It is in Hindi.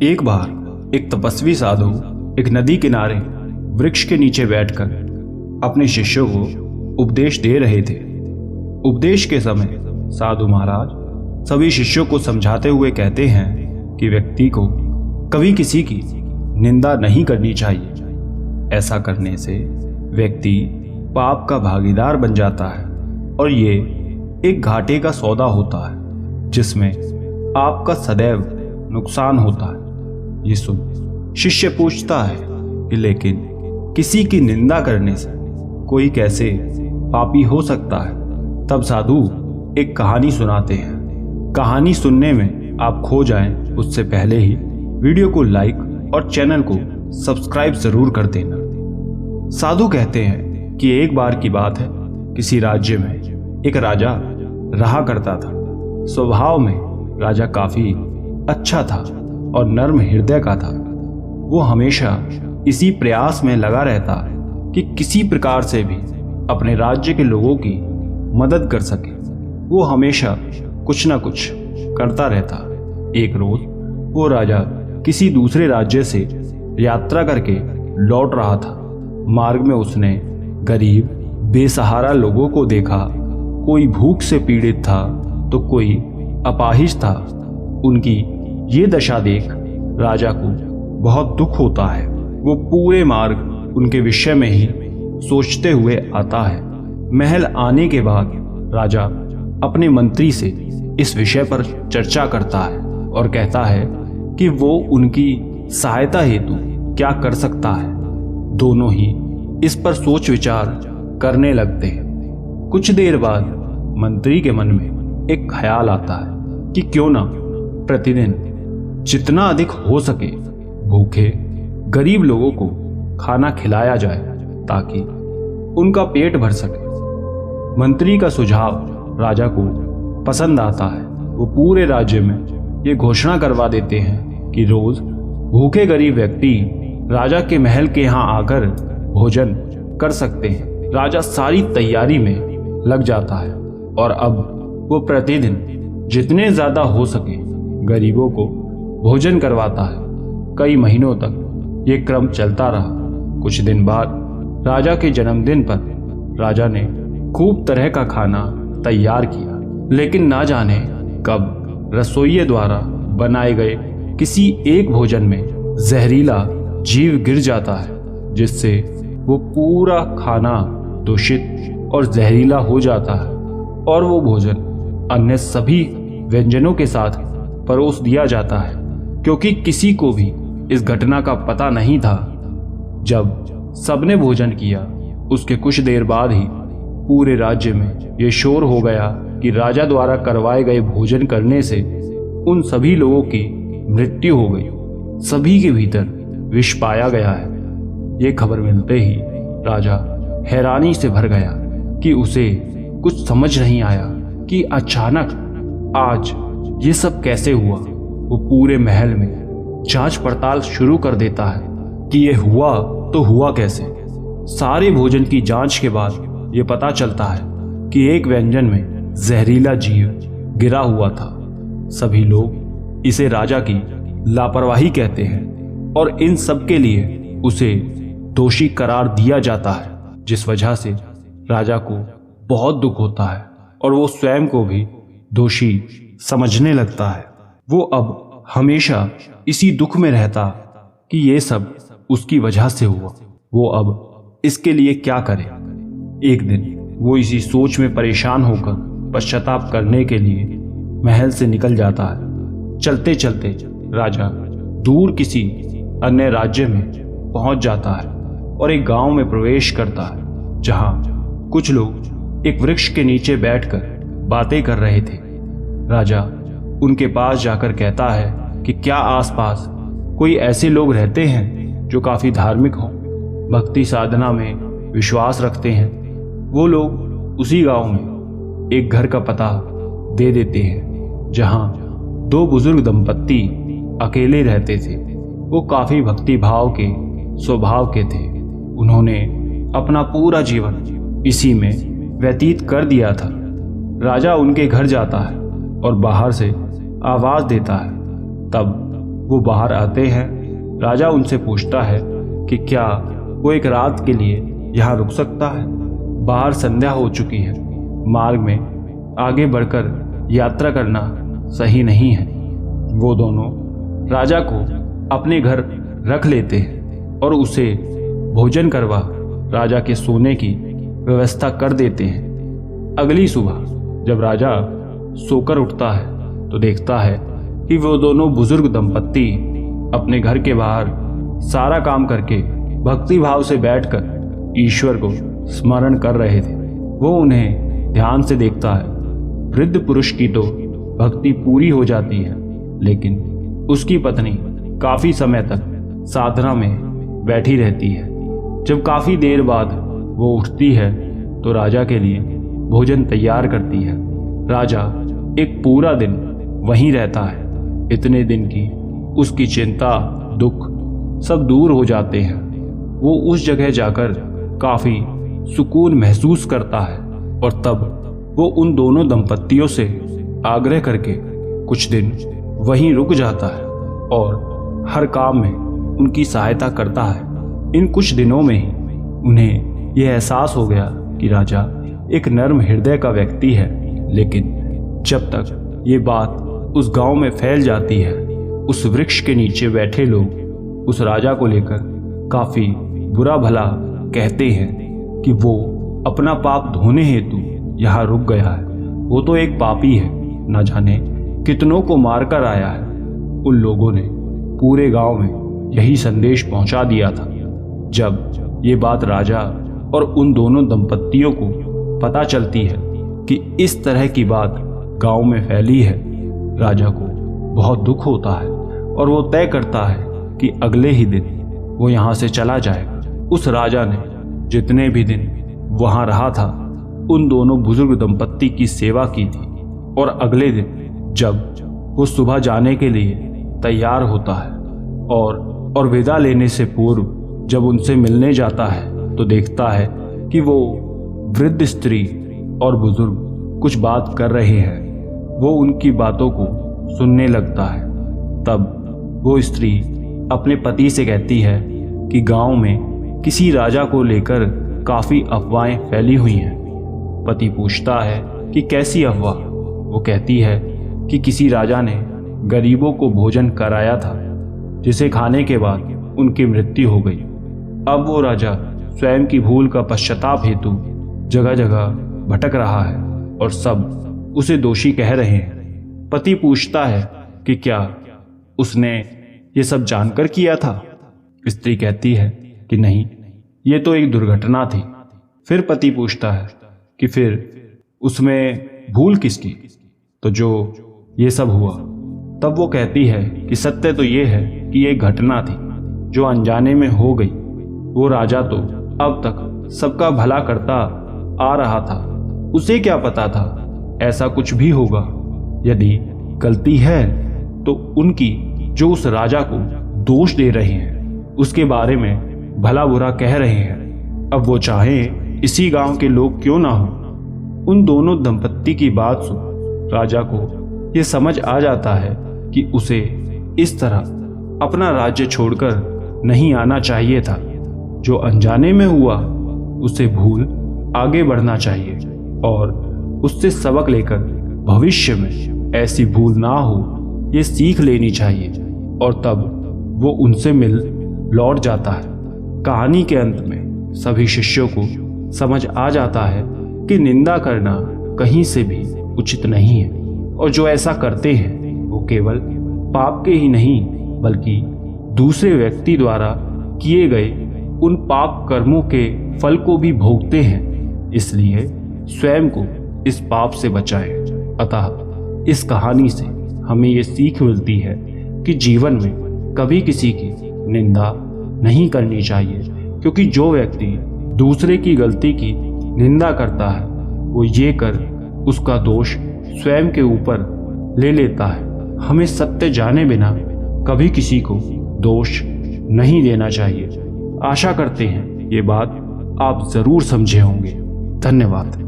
एक बार एक तपस्वी साधु एक नदी किनारे वृक्ष के नीचे बैठकर अपने शिष्यों को उपदेश दे रहे थे। उपदेश के समय साधु महाराज सभी शिष्यों को समझाते हुए कहते हैं कि व्यक्ति को कभी किसी की निंदा नहीं करनी चाहिए। ऐसा करने से व्यक्ति पाप का भागीदार बन जाता है और ये एक घाटे का सौदा होता है जिसमें आपका सदैव नुकसान होता है। ये सुन शिष्य पूछता है कि लेकिन किसी की निंदा करने से कोई कैसे पापी हो सकता है। तब साधु एक कहानी सुनाते हैं। कहानी सुनने में आप खो जाएं उससे पहले ही वीडियो को लाइक और चैनल को सब्सक्राइब जरूर कर देना। साधु कहते हैं कि एक बार की बात है, किसी राज्य में एक राजा रहा करता था। स्वभाव में राजा काफी अच्छा था और नर्म हृदय का था। वो हमेशा इसी प्रयास में लगा रहता कि किसी प्रकार से भी अपने राज्य के लोगों की मदद कर सके। वो हमेशा कुछ ना कुछ करता रहता। एक रोज वो राजा किसी दूसरे राज्य से यात्रा करके लौट रहा था। मार्ग में उसने गरीब बेसहारा लोगों को देखा। कोई भूख से पीड़ित था तो कोई अपाहिज था। उनकी ये दशा देख राजा को बहुत दुख होता है। वो पूरे मार्ग उनके विषय में ही सोचते हुए आता है। महल आने के बाद राजा अपने मंत्री से इस विषय पर चर्चा करता है और कहता है कि वो उनकी सहायता हेतु क्या कर सकता है। दोनों ही इस पर सोच विचार करने लगते हैं। कुछ देर बाद मंत्री के मन में एक ख्याल आता है कि क्यों ना प्रतिदिन जितना अधिक हो सके भूखे गरीब लोगों को खाना खिलाया जाए ताकि उनका पेट भर सके। मंत्री का सुझाव राजा को पसंद आता है। वो पूरे राज्य में ये घोषणा करवा देते हैं कि रोज भूखे गरीब व्यक्ति राजा के महल के यहाँ आकर भोजन कर सकते हैं। राजा सारी तैयारी में लग जाता है और अब वो प्रतिदिन जितने ज्यादा हो सके गरीबों को भोजन करवाता है। कई महीनों तक ये क्रम चलता रहा। कुछ दिन बाद राजा के जन्मदिन पर राजा ने खूब तरह का खाना तैयार किया, लेकिन ना जाने कब रसोइये द्वारा बनाए गए किसी एक भोजन में जहरीला जीव गिर जाता है, जिससे वो पूरा खाना दूषित और जहरीला हो जाता है और वो भोजन अन्य सभी व्यंजनों के साथ परोस दिया जाता है। क्योंकि किसी को भी इस घटना का पता नहीं था। जब सबने भोजन किया उसके कुछ देर बाद ही पूरे राज्य में ये शोर हो गया कि राजा द्वारा करवाए गए भोजन करने से उन सभी लोगों की मृत्यु हो गई। सभी के भीतर विष पाया गया है। ये खबर मिलते ही राजा हैरानी से भर गया कि उसे कुछ समझ नहीं आया कि अचानक आज ये सब कैसे हुआ। वो पूरे महल में जांच पड़ताल शुरू कर देता है कि ये हुआ तो हुआ कैसे। सारे भोजन की जांच के बाद ये पता चलता है कि एक व्यंजन में जहरीला जीव गिरा हुआ था। सभी लोग इसे राजा की लापरवाही कहते हैं और इन सब के लिए उसे दोषी करार दिया जाता है, जिस वजह से राजा को बहुत दुख होता है और वो स्वयं को भी दोषी समझने लगता है। वो अब हमेशा इसी दुख में रहता कि ये सब उसकी वजह से हुआ। वो अब इसके लिए क्या करे। एक दिन वो इसी सोच में परेशान होकर पश्चाताप करने के लिए महल से निकल जाता है। चलते चलते राजा दूर किसी अन्य राज्य में पहुंच जाता है और एक गांव में प्रवेश करता है, जहां कुछ लोग एक वृक्ष के नीचे बैठकर बातें कर रहे थे। राजा उनके पास जाकर कहता है कि क्या आसपास कोई ऐसे लोग रहते हैं जो काफी धार्मिक हों, भक्ति साधना में विश्वास रखते हैं। वो लोग उसी गांव में एक घर का पता दे देते हैं जहां दो बुजुर्ग दंपत्ति अकेले रहते थे। वो काफी भक्ति भाव के स्वभाव के थे। उन्होंने अपना पूरा जीवन इसी में व्यतीत कर दिया था। राजा उनके घर जाता है और बाहर से आवाज देता है। तब वो बाहर आते हैं। राजा उनसे पूछता है कि क्या वो एक रात के लिए यहाँ रुक सकता है। बाहर संध्या हो चुकी है, मार्ग में आगे बढ़कर यात्रा करना सही नहीं है। वो दोनों राजा को अपने घर रख लेते हैं और उसे भोजन करवा राजा के सोने की व्यवस्था कर देते हैं। अगली सुबह जब राजा सोकर उठता है तो देखता है कि वो दोनों बुजुर्ग दंपत्ति अपने घर के बाहर सारा काम करके भक्ति भाव से बैठकर ईश्वर को स्मरण कर रहे थे। वो उन्हें ध्यान से देखता है। वृद्ध पुरुष की तो भक्ति पूरी हो जाती है, लेकिन उसकी पत्नी काफी समय तक साधना में बैठी रहती है। जब काफी देर बाद वो उठती है तो राजा के लिए भोजन तैयार करती है। राजा एक पूरा दिन वहीं रहता है। इतने दिन की उसकी चिंता, दुख सब दूर हो जाते हैं। वो उस जगह जाकर काफी सुकून महसूस करता है और तब वो उन दोनों दंपत्तियों से आग्रह करके कुछ दिन वहीं रुक जाता है और हर काम में उनकी सहायता करता है। इन कुछ दिनों में ही उन्हें यह एहसास हो गया कि राजा एक नर्म हृदय का व्यक्ति है, लेकिन जब तक ये बात उस गांव में फैल जाती है, उस वृक्ष के नीचे बैठे लोग उस राजा को लेकर काफी बुरा भला कहते हैं कि वो अपना पाप धोने हेतु यहाँ रुक गया है। वो तो एक पापी है, न जाने कितनों को मारकर आया है। उन लोगों ने पूरे गांव में यही संदेश पहुंचा दिया था। जब ये बात राजा और उन दोनों दंपत्तियों को पता चलती है कि इस तरह की बात गांव में फैली है, राजा को बहुत दुख होता है और वो तय करता है कि अगले ही दिन वो यहाँ से चला जाएगा। उस राजा ने जितने भी दिन वहाँ रहा था, उन दोनों बुजुर्ग दंपत्ति की सेवा की थी और अगले दिन जब वो सुबह जाने के लिए तैयार होता है और विदा लेने से पूर्व जब उनसे मिलने जाता है तो देखता है कि वो वृद्ध स्त्री और बुजुर्ग कुछ बात कर रहे हैं। वो उनकी बातों को सुनने लगता है। तब वो स्त्री अपने पति से कहती है कि गांव में किसी राजा को लेकर काफी अफवाहें फैली हुई हैं। पति पूछता है कि कैसी अफवाह? वो कहती है कि किसी राजा ने गरीबों को भोजन कराया था, जिसे खाने के बाद उनकी मृत्यु हो गई। अब वो राजा स्वयं की भूल का पश्चाताप हेतु जगह जगह भटक रहा है और सब उसे दोषी कह रहे हैं। पति पूछता है कि क्या उसने ये सब जानकर किया था? स्त्री कहती है कि नहीं, ये तो एक दुर्घटना थी। फिर पति पूछता है कि फिर उसमें भूल किसकी? तो जो ये सब हुआ। तब वो कहती है कि सत्य तो ये है कि ये घटना थी जो अनजाने में हो गई। वो राजा तो अब तक सबका भला करता आ रहा था, उसे क्या पता था ऐसा कुछ भी होगा। यदि गलती है तो उनकी जो उस राजा को दोष दे रहे हैं, उसके बारे में भला बुरा कह रहे हैं। अब वो चाहे इसी गांव के लोग क्यों ना हो। उन दोनों दंपत्ति की बात सुन राजा को ये समझ आ जाता है कि उसे इस तरह अपना राज्य छोड़कर नहीं आना चाहिए था। जो अनजाने में हुआ उसे भूल आगे बढ़ना चाहिए और उससे सबक लेकर भविष्य में ऐसी भूल ना हो ये सीख लेनी चाहिए। और तब वो उनसे मिल लौट जाता है। कहानी के अंत में सभी शिष्यों को समझ आ जाता है कि निंदा करना कहीं से भी उचित नहीं है और जो ऐसा करते हैं वो केवल पाप के ही नहीं बल्कि दूसरे व्यक्ति द्वारा किए गए उन पाप कर्मों के फल को भी भोगते हैं। इसलिए स्वयं को इस पाप से बचाएं। अतः इस कहानी से हमें ये सीख मिलती है कि जीवन में कभी किसी की निंदा नहीं करनी चाहिए, क्योंकि जो व्यक्ति दूसरे की गलती की निंदा करता है वो ये कर उसका दोष स्वयं के ऊपर ले लेता है। हमें सत्य जाने बिना कभी किसी को दोष नहीं देना चाहिए। आशा करते हैं ये बात आप जरूर समझे होंगे। धन्यवाद।